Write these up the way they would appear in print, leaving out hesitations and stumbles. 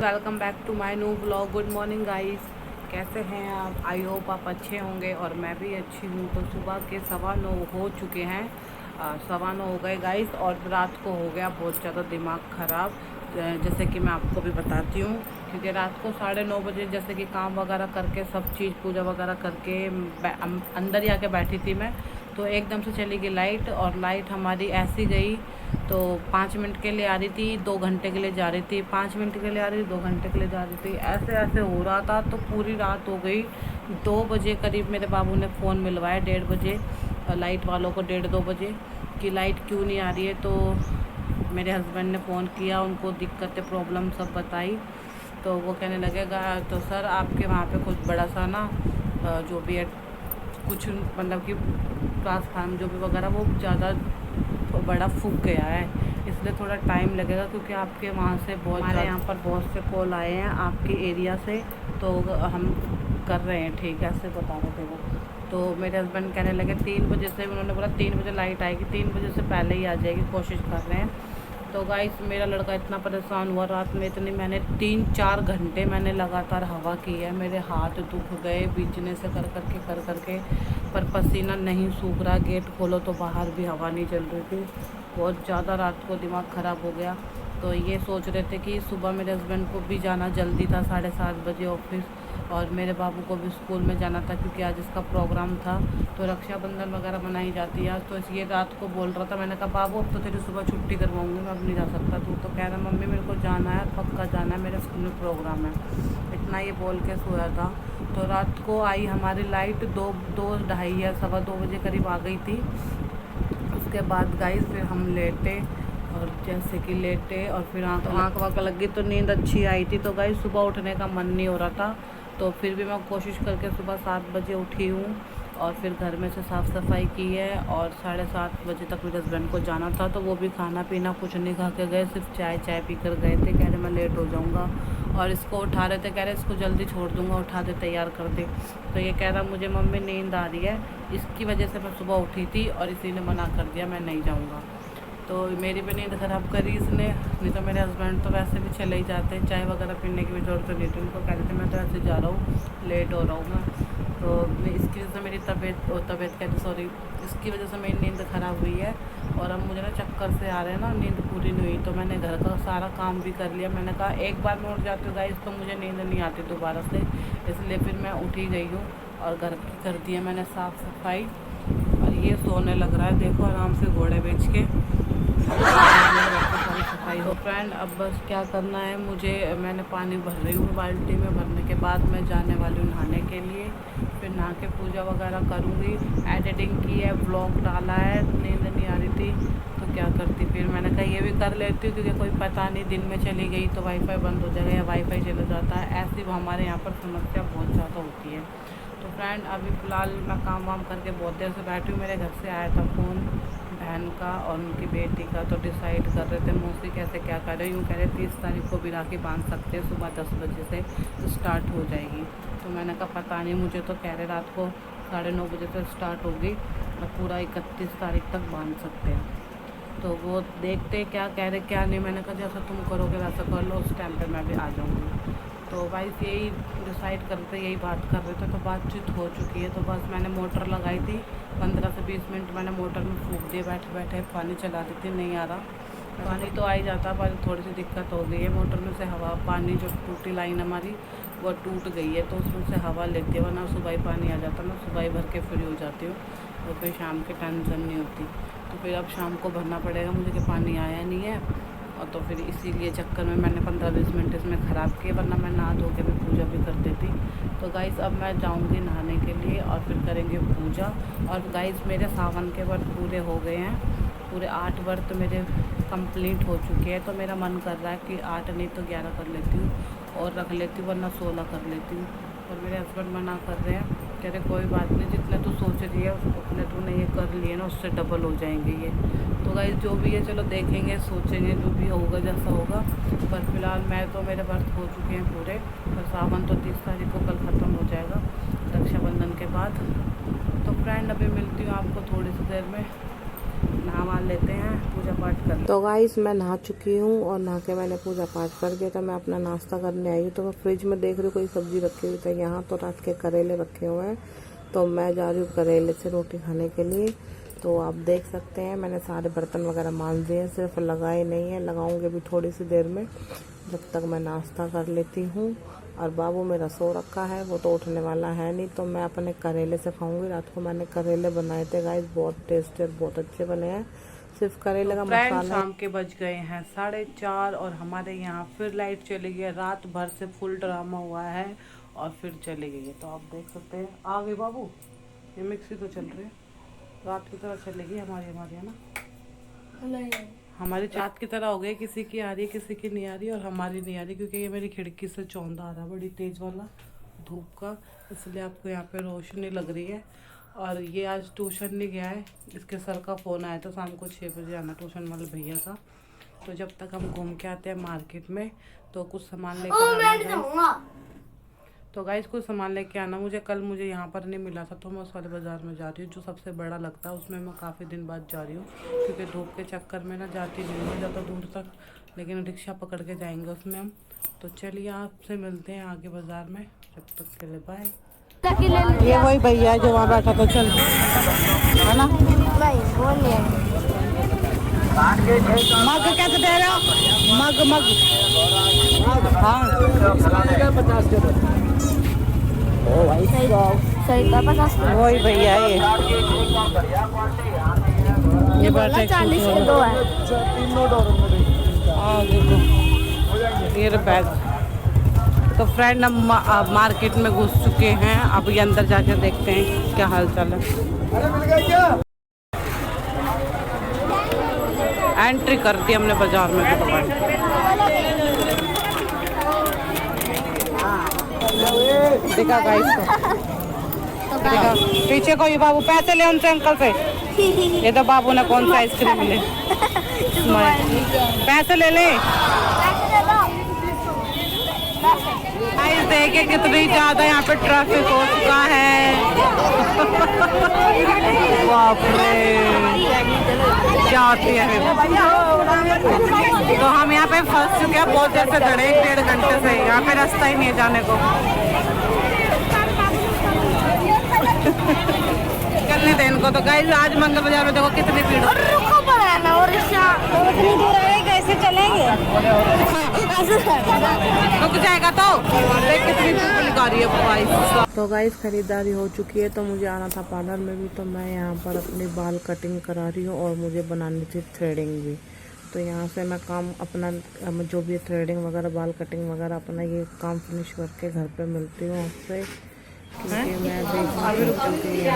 Welcome back to my new blog. Good morning guys, कैसे हैं आप? आई होप आप अच्छे होंगे और मैं भी अच्छी हूँ। तो सुबह के 9:15 हो चुके हैं, 9:15 हो गए गाइस। और रात को हो गया बहुत ज़्यादा दिमाग ख़राब, जैसे कि मैं आपको भी बताती हूँ। क्योंकि रात को 9:30 बजे जैसे कि काम वगैरह करके सब चीज़ पूजा वगैरह करके अंदर ही आके बैठी थी मैं, तो एकदम से चली गई लाइट। और लाइट हमारी ऐसी गई, तो 5 मिनट के लिए आ रही थी, 2 घंटे के लिए जा रही थी, 5 मिनट के लिए आ रही थी, 2 घंटे के लिए जा रही थी, ऐसे ऐसे हो रहा था। तो पूरी रात हो गई। 2 बजे करीब मेरे बाबू ने फ़ोन मिलवाया, 1:30 बजे लाइट वालों को, 1:30-2 बजे कि लाइट क्यों नहीं आ रही है। तो मेरे हस्बैंड ने फ़ोन किया, उनको दिक्कतें प्रॉब्लम सब बताई। तो वो कहने लगेगा तो सर आपके वहाँ पे कुछ बड़ा सा ना जो भी है कुछ मतलब कि ट्रांसफार्मर जो भी वगैरह वो ज़्यादा बड़ा फूक गया है, इसलिए थोड़ा टाइम लगेगा। क्योंकि आपके वहाँ से बहुत हमारे यहाँ पर बहुत से कॉल आए हैं आपके एरिया से, तो हम कर रहे हैं ठीक है, ऐसे बता रहे थे वो। तो मेरे हस्बैंड कहने लगे 3 बजे से, उन्होंने बोला 3 बजे लाइट आएगी, 3 बजे से पहले ही आ जाएगी, कोशिश कर रहे हैं। तो गाइस मेरा लड़का इतना परेशान हुआ रात में, इतनी मैंने 3-4 घंटे मैंने लगातार हवा की है, मेरे हाथ दुख गए बीचने से कर करके, पर पसीना नहीं सूख रहा। गेट खोलो तो बाहर भी हवा नहीं चल रही थी, बहुत ज़्यादा रात को दिमाग ख़राब हो गया। तो ये सोच रहे थे कि सुबह मेरे हस्बैंड को भी जाना जल्दी था, 7:30 बजे ऑफिस, और मेरे बाबू को भी स्कूल में जाना था क्योंकि आज इसका प्रोग्राम था। तो रक्षाबंधन वगैरह मनाई जाती है आज, तो इसलिए रात को बोल रहा था। मैंने कहा बाबू अब तो तेरी सुबह छुट्टी करवाऊंगी, मैं अब नहीं जा सकता। तू तो कह रहा मम्मी मेरे को जाना है, पक्का जाना है, मेरे स्कूल में प्रोग्राम है, इतना ये बोल के सोया था। तो रात को आई हमारी लाइट 2-2:30 या 2:15 बजे करीब आ गई थी। उसके बाद गाइस फिर हम लेटे, और जैसे कि लेटे और फिर आँख वाँख लगी तो नींद अच्छी आई थी। तो गाइस सुबह उठने का मन नहीं हो रहा था, तो फिर भी मैं कोशिश करके सुबह 7 बजे उठी हूँ। और फिर घर में से साफ़ सफाई की है, और 7:30 बजे तक मेरे हस्बैंड को जाना था। तो वो भी खाना पीना कुछ नहीं खा के गए, सिर्फ चाय पी कर गए थे। कह रहे मैं लेट हो जाऊँगा, और इसको उठा रहे थे, कह रहे इसको जल्दी छोड़ दूँगा, उठा दे तैयार कर दे। तो ये कह रहा मुझे मम्मी नींद आ रही है, इसकी वजह से मैं सुबह उठी थी, और इसी ने मना कर दिया मैं नहीं जाऊँगा। तो मेरी भी नींद ख़राब करी इसने, नहीं तो मेरे हस्बैंड तो वैसे भी चले ही जाते हैं, चाय वगैरह पीने की भी ज़रूरत नहीं थी उनको। कह रहे थे मैं तो ऐसे जा रहा हूँ, लेट हो रहा हूँ मैं। तो इसकी वजह से मेरी इसकी वजह से मेरी नींद ख़राब हुई है। और अब मुझे ना चक्कर से आ रहे हैं ना, नींद पूरी नहीं हुई। तो मैंने घर का सारा काम भी कर लिया, मैंने कहा एक बार मैं उठ जाती हूँ गाइस तो मुझे नींद नहीं आती दोबारा से, इसलिए फिर मैं उठ ही गई हूँ। और घर की कर दी है मैंने साफ़ सफाई, और ये सोने लग रहा है, देखो आराम से घोड़े बेच के सारी सफाई हो। फ्रेंड अब बस क्या करना है मुझे, मैंने पानी भर रही हूँ बाल्टी में, भरने के बाद मैं जाने वाली हूँ नहाने के लिए। फिर नहा के पूजा वगैरह करूँगी। एडिटिंग की है, ब्लॉग डाला है, नींद नहीं आ रही थी तो क्या करती, फिर मैंने कहा ये भी कर लेती हूँ क्योंकि कोई पता नहीं दिन में चली गई तो वाईफाई बंद हो जाएगा या वाईफाई चला जाता है, ऐसी हमारे यहाँ पर समस्या बहुत ज़्यादा होती है। तो फ्रेंड अभी फ़िलहाल मैं काम वाम करके बहुत देर से बैठी हूँ। मेरे घर से आया था फ़ोन बहन का और उनकी बेटी का, तो डिसाइड कर रहे थे मौसी कैसे क्या कर रहे, यूँ कह रहे 30 तारीख को भी राखी बांध सकते हैं, सुबह 10 बजे से स्टार्ट हो जाएगी। तो मैंने कहा पता नहीं, मुझे तो कह रहे रात को 9:30 बजे से स्टार्ट होगी और पूरा 31 तारीख तक बांध सकते हैं। तो वो देखते क्या कह रहे क्या नहीं। मैंने कहा जैसा तुम करोगे वैसा कर लो, उस टाइम पे मैं भी आ जाऊँगी। तो भाई यही डिसाइड करते, यही बात कर रहे थे। तो बातचीत हो चुकी है, तो बस मैंने मोटर लगाई थी, 15 से 20 मिनट मैंने मोटर में फूँक दिए, बैठे बैठे पानी चला दी थी, नहीं आ रहा पानी। तो आ ही जाता पर थोड़ी सी दिक्कत हो गई है, मोटर में से हवा पानी जो टूटी लाइन हमारी वो टूट गई है, तो उसमें से हवा लेती है, वरना सुबह ही पानी आ जाता, मैं सुबह ही भर के फ्री हो जाती हूँ, तो फिर शाम की टेंशन नहीं होती। तो फिर अब शाम को भरना पड़ेगा मुझे कि पानी आया नहीं है, और तो फिर इसीलिए चक्कर में मैंने 15-20 मिनट इसमें ख़राब किए, वरना मैं नहा धो के भी पूजा भी कर देती। तो गाइस अब मैं जाऊंगी नहाने के लिए और फिर करेंगे पूजा। और गाइस मेरे सावन के व्रत पूरे हो गए हैं, पूरे 8 व्रत मेरे कंप्लीट हो चुके हैं। तो मेरा मन कर रहा है कि 8 नहीं तो 11 कर लेती हूँ और रख लेती हूँ, वरना 16 कर लेती हूँ। और मेरे हस्बैंड मना कर रहे हैं, कह रहे कोई बात नहीं, जितने तू सोच रही है उतने तूने ये कर लिए ना, उससे डबल हो जाएंगे ये। तो गाइस जो भी है चलो देखेंगे, सोचेंगे, जो भी होगा जैसा होगा। पर फिलहाल मैं तो मेरे व्रत हो चुके हैं पूरे, और सावन तो 30 तारीख को कल ख़त्म हो जाएगा रक्षाबंधन के बाद। तो फ्रेंड अभी मिलती हूँ आपको थोड़ी सी देर में, नहा लेते हैं, पूजा पाठ कर। तो गाइस मैं नहा चुकी हूँ और नहा के मैंने पूजा पाठ कर दिया। तो मैं अपना नाश्ता करने आई हूँ। तो मैं फ्रिज में देख रही हूँ कोई सब्जी रखी हुई थी। यहाँ तो रात के करेले रखे हुए हैं, तो मैं जा रही हूँ करेले से रोटी खाने के लिए। तो आप देख सकते हैं मैंने सारे बर्तन वगैरह मांज दिए, सिर्फ लगाए नहीं है, लगाऊंगे भी थोड़ी सी देर में, जब तक मैं नाश्ता कर लेती हूँ। और बाबू मेरा सो रखा है, वो तो उठने वाला है नहीं। तो मैं अपने करेले से खाऊंगी। रात को मैंने करेले बनाए थे गाइस, बहुत टेस्टी और बहुत अच्छे बने हैं। सिर्फ करेले का मसाला। शाम के बज गए हैं 4:30 और हमारे यहाँ फिर लाइट चली गई है। रात भर से फुल ड्रामा हुआ है और फिर चली गई है। तो आप देख सकते हैं, आ गए बाबू, ये मिक्सी तो चल रही है, रात की तरह चलेगी हमारी है ना, हमारी रात की तरह हो गई। किसी की आ रही है, किसी की नहीं आ रही, और हमारी नहीं आ रही क्योंकि ये मेरी खिड़की से चौंधा आ रहा है बड़ी तेज वाला धूप का, इसलिए आपको यहाँ पे रोशनी लग रही है। और ये आज ट्यूशन नहीं गया है, इसके सर का फ़ोन आया था शाम को 6 बजे आना ट्यूशन वाले भैया का। तो जब तक हम घूम के आते हैं मार्केट में तो कुछ सामान लेकर, तो गाइस कुछ सामान लेके आना मुझे। कल मुझे यहाँ पर नहीं मिला था तो मैं उस वाले बाज़ार में जा रही हूँ जो सबसे बड़ा लगता है, उसमें मैं काफ़ी दिन बाद जा रही हूँ क्योंकि धूप के चक्कर में ना जाती नहीं हूँ ज़्यादा दूर तक, लेकिन रिक्शा पकड़ के जाएंगे उसमें हम। तो चलिए आपसे मिलते हैं आगे बाज़ार में, जब तक के लिए बाय। ये वही भैया है जो वहाँ बैठा था, चल है ना। मग कैसे दे रहे हो? मग हाँ 50 के वही भैया ये बैठे 40 के 2 है। ये बैग। तो फ्रेंड हम मार्केट में घुस चुके हैं, अब ये अंदर जाके देखते हैं क्या हाल चाल है। एंट्री कर दी हमने बाजार में। देखा गाइस को, देखा पीछे को, ये बाबू पैसे ले उनसे अंकल से। ये तो बाबू ने कौन सा आइसक्रीम ले, पैसे ले ले। गाइस देखिए कितनी ज्यादा यहाँ पे ट्रैफिक हो चुका है। बाप रे क्या होती है। तो हम यहाँ पे फंस चुके हैं, बहुत देर से खड़े, 1-1.5 घंटे से। यहाँ पे रास्ता ही नहीं है जाने को। निकलने दे इनको। तो गाइस आज मंगल बाजार में देखो कितनी भीड़ कैसे चलेंगे, रुक जाएगा तो देख कितनी भीड़ आ रही है। तो गाइस खरीदारी हो चुकी है, तो मुझे आना था पार्लर में भी, तो मैं यहाँ पर अपनी बाल कटिंग करा रही हूँ और मुझे बनानी थी थ्रेडिंग भी। तो यहाँ से मैं काम अपना जो भी थ्रेडिंग वगैरह बाल कटिंग वगैरह अपना ये काम फिनिश करके घर पे मिलती हूँ आपसे, क्योंकि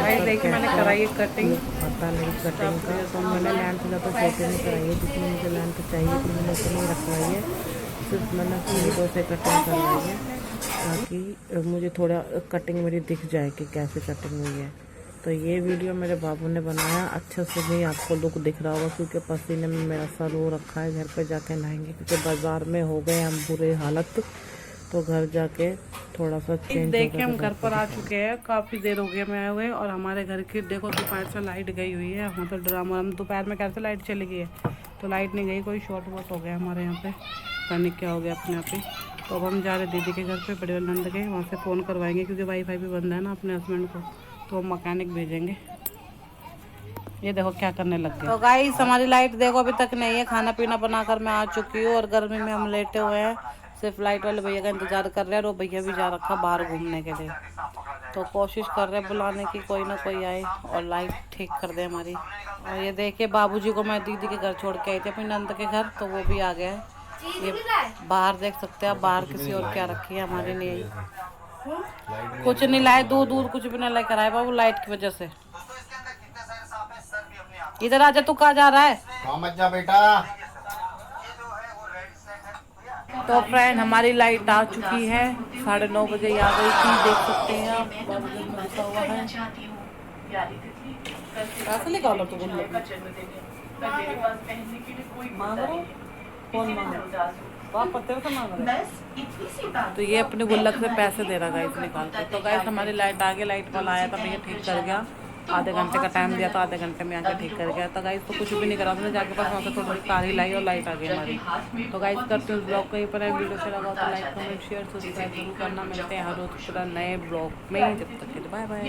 मैं देखिए मैंने कराई है कटिंग, पता नहीं कटिंग का। तो मैंने लेंथ ज़्यादा छोटी नहीं कराई है, जितनी मुझे लेंथ चाहिए थी मैंने उतनी रखवाई है। सिर्फ मैंने सीधों से कटिंग करवाई है ताकि मुझे थोड़ा कटिंग मेरी दिख जाए कि कैसे कटिंग हुई है। तो ये वीडियो मेरे बाबू ने बनाया, अच्छे से भी आपको लुक दिख रहा होगा क्योंकि पसीने में मेरा सर रो रखा है। घर पे जाके नहाएंगे क्योंकि बाज़ार में हो गए हम बुरे हालत, तो घर जाके थोड़ा सा चेंज। देखिए हम घर पर आ चुके हैं, काफ़ी देर हो गई मैं आए हुए, और हमारे घर की देखो दोपहर से लाइट गई हुई है। वहाँ पर ड्रामा, हम दोपहर में कैसे लाइट चली गई है, तो लाइट नहीं गई, कोई शॉर्ट वॉट हो गया हमारे यहाँ पे, पता क्या हो गया अपने आप ही। तो अब हम जा रहे दीदी के घर पे, बड़े वाले नंद के, वहाँ से फ़ोन करवाएंगे क्योंकि वाईफाई भी बंद है ना अपने हस्बैंड को, तो हम मैकेनिक भेजेंगे। ये देखो क्या करने लग गए। तो गाइस हमारी लाइट देखो अभी तक नहीं है, खाना पीना बनाकर मैं आ चुकी हूँ और गर्मी में हम लेटे हुए हैं, सिर्फ लाइट वाले भैया का इंतजार कर रहे हैं। और वो भैया भी जा रखा बाहर घूमने के लिए, तो कोशिश कर रहे हैं बुलाने की कोई ना कोई आए और लाइट ठीक कर दे हमारी। और ये देखिए बाबूजी को मैं दीदी के घर छोड़ के आई थी अपनी नंद के घर, तो वो भी आ गया है। ये बाहर देख सकते हैं आप, बाहर किसी और क्या रखी है, हमारी नहीं आई, कुछ नहीं लाए, दूध कुछ भी नहीं लेकर आए बाबू लाइट की वजह से। इधर आजा, तू कहाँ जा रहा है? मत जा बेटा। तो फ्रेंड हमारी लाइट आ चुकी है, 9:30 बजे आ गई थी, देख सकते हैं आप। हुआ है कैसे निकालो तो तो ये अपने गुल्लक से पैसे दे रहा गाइस निकाल के। तो गाइस हमारी लाइट आ गई, लाइट वाला आया था भैया ठीक कर गया। आधे घंटे का टाइम दिया था, आधे घंटे में आके ठीक कर गया था गाइस। तो कुछ भी नहीं करा, मैंने जाके पास वहाँ से थोड़ी तार ही लाई और लाइट आ गई हमारी। तो गाइस करते हैं उस ब्लॉग कहीं पर है। वीडियो अच्छा लगा तो लाइक कमेंट शेयर सब्सक्राइब जरूर करना। मिलते हैं हर रोज पूरा नए ब्लॉग में, जब तक के लिए बाय बाय।